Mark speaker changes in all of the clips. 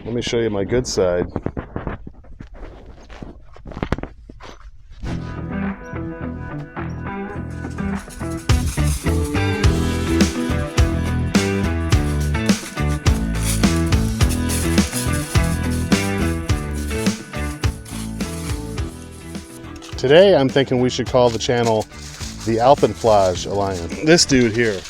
Speaker 1: Let me show you my good side. Today I'm thinking we should call the channel the Alpenflage Alliance. This dude here.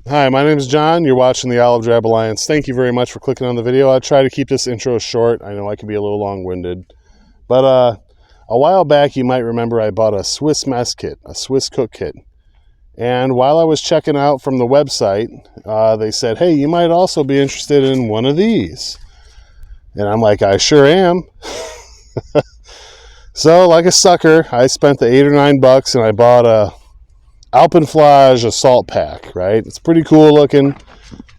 Speaker 1: Hi, my name is John. You're watching the Olive Drab Alliance. Thank you very much for clicking on the video. I'll try to keep this intro short. I know I can be a little long-winded. But a while back, you might remember I bought a Swiss mess kit, a Swiss cook kit. And while I was checking out from the website, they said, hey, you might also be interested in one of these. And I'm like, I sure am. So, like a sucker, I spent the $8 or $9 and I bought a Alpenflage assault pack, right? It's pretty cool looking.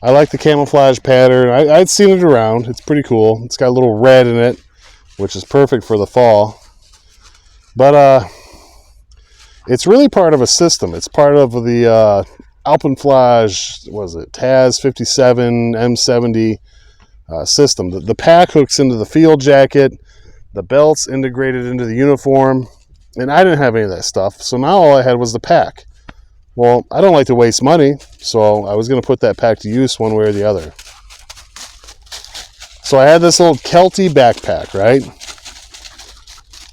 Speaker 1: I like the camouflage pattern. I'd seen it around. It's pretty cool. It's got a little red in it, which is perfect for the fall. But it's really part of a system. It's part of the Alpenflage, what was it, TAS 57 M70 system. The pack hooks into the field jacket. The belt's integrated into the uniform. And I didn't have any of that stuff. So now all I had was the pack. Well, I don't like to waste money, so I was going to put that pack to use one way or the other. So I had this little Kelty backpack, right?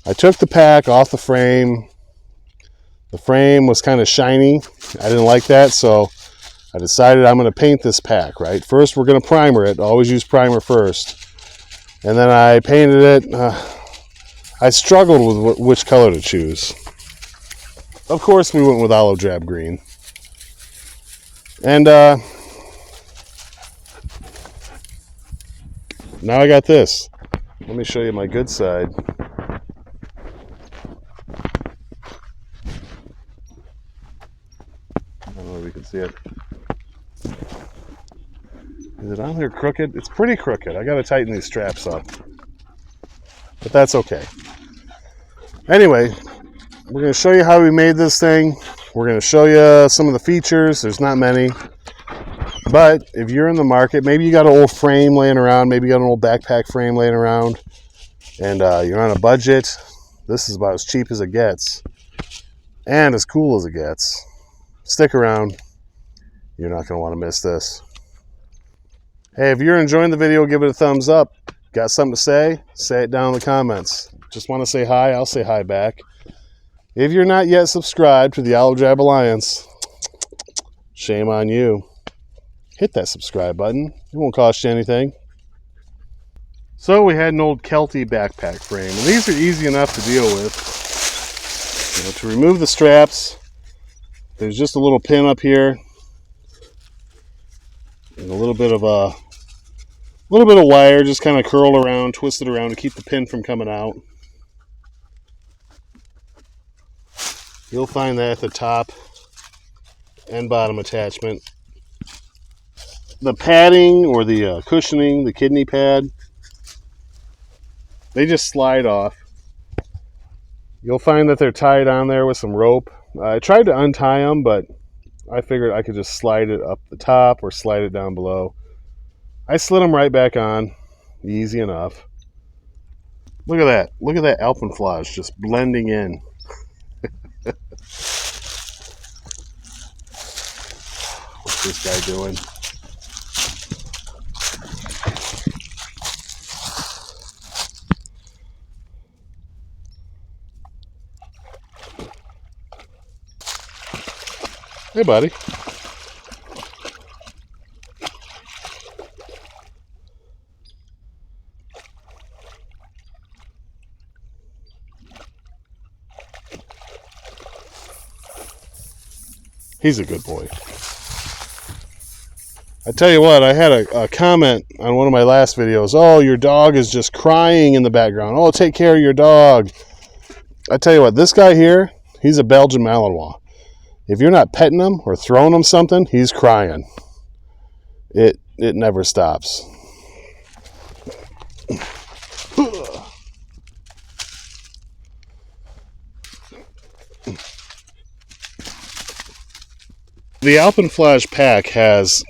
Speaker 1: I took the pack off the frame. The frame was kind of shiny. I didn't like that, so I decided I'm going to paint this pack, right? First, we're going to primer it. Always use primer first. And then I painted it. I struggled with which color to choose. Of course, we went with olive drab green. And now I got this. Let me show you my good side. I don't know if you can see it. Is it on there crooked? It's pretty crooked. I got to tighten these straps up. But that's okay. Anyway, we're going to show you how we made this thing. We're going to show you some of the features. There's not many. But if you're in the market, maybe you got an old frame laying around, maybe you got an old backpack frame laying around, and you're on a budget, this is about as cheap as it gets and as cool as it gets. Stick around. You're not going to want to miss this. Hey, if you're enjoying the video, give it a thumbs up. Got something to say? Say it down in the comments. Just want to say hi? I'll say hi back. If you're not yet subscribed to the Olive Drab Alliance, shame on you. Hit that subscribe button. It won't cost you anything. So we had an old Kelty backpack frame, and these are easy enough to deal with. You know, to remove the straps, there's just a little pin up here, and a little bit of wire just kind of curled around, twisted around to keep the pin from coming out. You'll find that at the top and bottom attachment. The padding or the cushioning, the kidney pad, they just slide off. You'll find that they're tied on there with some rope. I tried to untie them, but I figured I could just slide it up the top or slide it down below. I slid them right back on. Easy enough. Look at that. Look at that Alpenflage just blending in. What's this guy doing? Hey, buddy. He's a good boy. I tell you what, I had a comment on one of my last videos. Oh, your dog is just crying in the background. Oh, take care of your dog. I tell you what, this guy here, he's a Belgian Malinois. If you're not petting him or throwing him something, he's crying. It never stops. The Alpenflage pack has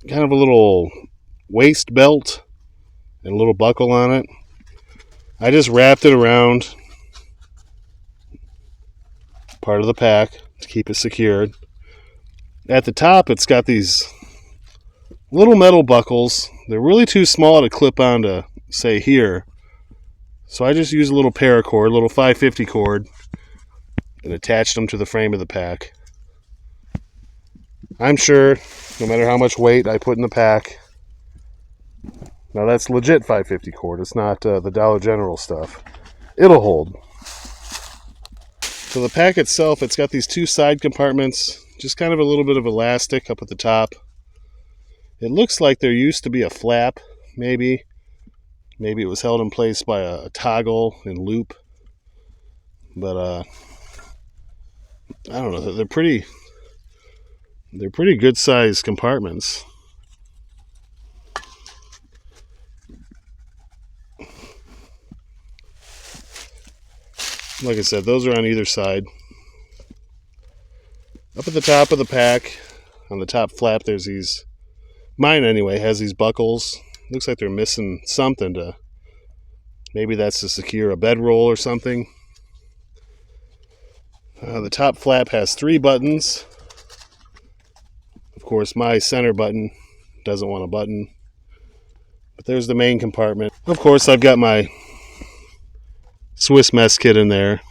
Speaker 1: kind of a little waist belt and a little buckle on it. I just wrapped it around part of the pack to keep it secured. At the top, it's got these little metal buckles. They're really too small to clip onto, say, here. So I just used a little paracord, a little 550 cord, and attached them to the frame of the pack. I'm sure, no matter how much weight I put in the pack, now that's legit 550 cord. It's not the Dollar General stuff. It'll hold. So the pack itself, it's got these two side compartments, just kind of a little bit of elastic up at the top. It looks like there used to be a flap, maybe. Maybe it was held in place by a toggle and loop. But I don't know. They're pretty good sized compartments. Like I said, those are on either side. Up at the top of the pack, on the top flap, there's these, mine anyway, has these buckles. Looks like they're missing something to, maybe that's to secure a bedroll or something. The top flap has 3 buttons. Of course, my center button doesn't want a button. But there's the main compartment. Of course, I've got my Swiss mess kit in there,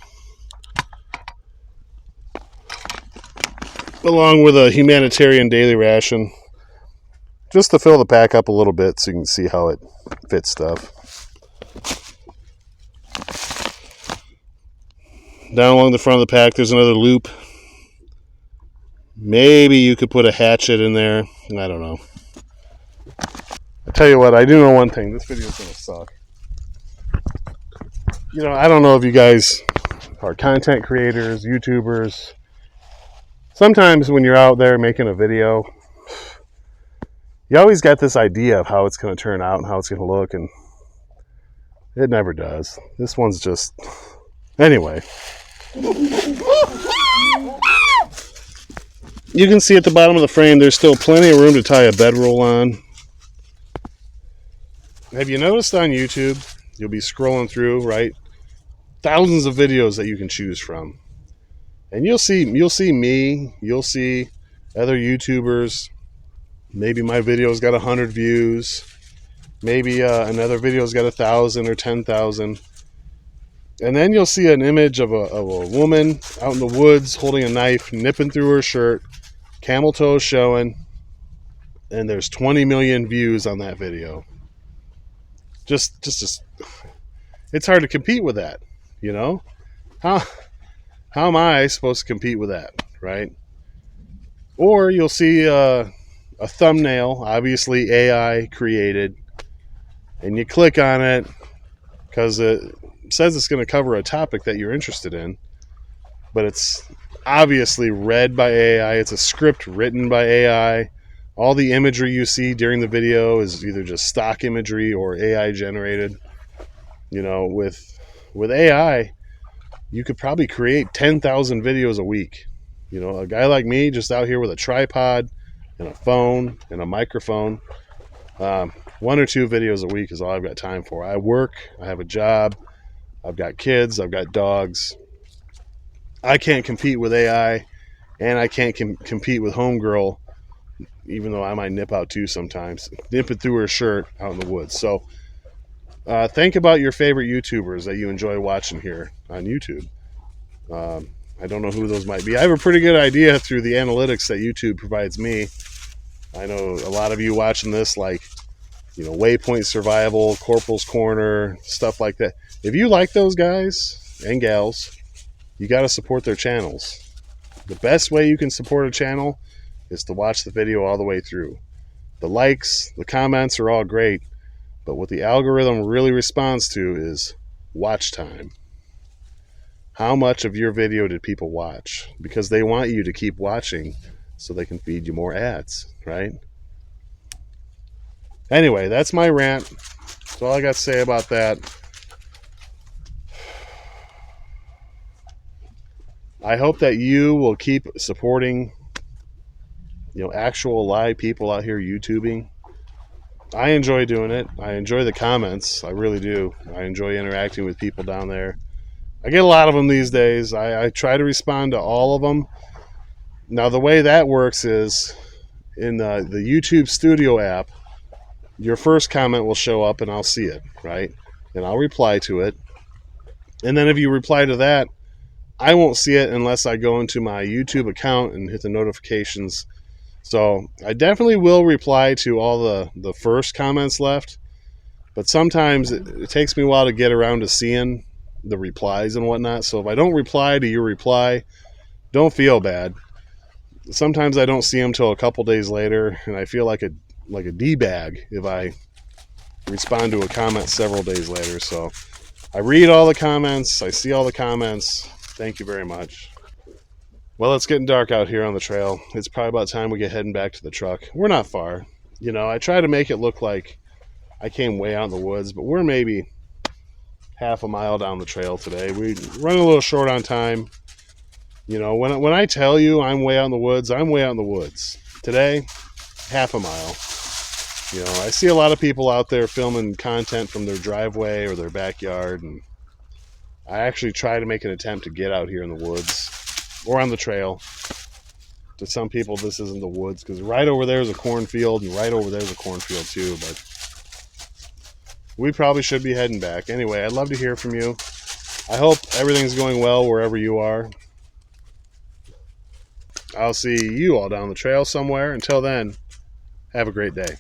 Speaker 1: along with a humanitarian daily ration, just to fill the pack up a little bit so you can see how it fits stuff. Down along the front of the pack, there's another loop. Maybe you could put a hatchet in there. I don't know. I tell you what, I do know one thing. This video is going to suck. You know, I don't know if you guys are content creators, YouTubers. Sometimes when you're out there making a video, you always got this idea of how it's going to turn out and how it's going to look, and it never does. This one's just... Anyway. You can see at the bottom of the frame, there's still plenty of room to tie a bedroll on. Have you noticed on YouTube, you'll be scrolling through, right? Thousands of videos that you can choose from. And you'll see me, you'll see other YouTubers. Maybe my video's got 100 views. Maybe another video's got 1,000 or 10,000. And then you'll see an image of a woman out in the woods holding a knife, nipping through her shirt, camel toes showing, and there's 20 million views on that video. Just it's hard to compete with that, you know? How am I supposed to compete with that, right? Or you'll see a thumbnail, obviously AI created, and you click on it because it says it's going to cover a topic that you're interested in, but it's obviously read by AI. It's a script written by AI. All the imagery you see during the video is either just stock imagery or AI generated. You know, with AI, you could probably create 10,000 videos a week. You know, a guy like me just out here with a tripod and a phone and a microphone, 1 or 2 videos a week is all I've got time for. I work, I have a job, I've got kids, I've got dogs. I can't compete with AI, and I can't compete with homegirl, even though I might nip out too sometimes, nipping through her shirt out in the woods. So think about your favorite YouTubers that you enjoy watching here on YouTube. I don't know who those might be. I have a pretty good idea through the analytics that YouTube provides me. I know a lot of you watching this, like, you know, Waypoint Survival, Corporal's Corner, stuff like that. If you like those guys and gals, you got to support their channels. The best way you can support a channel is to watch the video all the way through. The likes, the comments are all great, but what the algorithm really responds to is watch time. How much of your video did people watch? Because they want you to keep watching so they can feed you more ads, right? Anyway, that's my rant. That's all I got to say about that. I hope that you will keep supporting, actual live people out here YouTubing. I enjoy doing it. I enjoy the comments. I really do. I enjoy interacting with people down there. I get a lot of them these days. I try to respond to all of them. Now, the way that works is in the YouTube Studio app, your first comment will show up and I'll see it, right? And I'll reply to it. And then if you reply to that, I won't see it unless I go into my YouTube account and hit the notifications. So I definitely will reply to all the first comments left, but sometimes it takes me a while to get around to seeing the replies and whatnot. So if I don't reply to your reply, don't feel bad. Sometimes I don't see them till a couple days later, and I feel like a D-bag if I respond to a comment several days later. So I read all the comments. I see all the comments. Thank you very much. Well, it's getting dark out here on the trail. It's probably about time we get heading back to the truck. We're not far. I try to make it look like I came way out in the woods, but we're maybe half a mile down the trail today. We run a little short on time. When I tell you I'm way out in the woods, I'm way out in the woods. Today, half a mile. I see a lot of people out there filming content from their driveway or their backyard, and I actually try to make an attempt to get out here in the woods or on the trail. To some people, this isn't the woods because right over there is a cornfield, and right over there is a cornfield too, but we probably should be heading back. Anyway, I'd love to hear from you. I hope everything's going well wherever you are. I'll see you all down the trail somewhere. Until then, have a great day.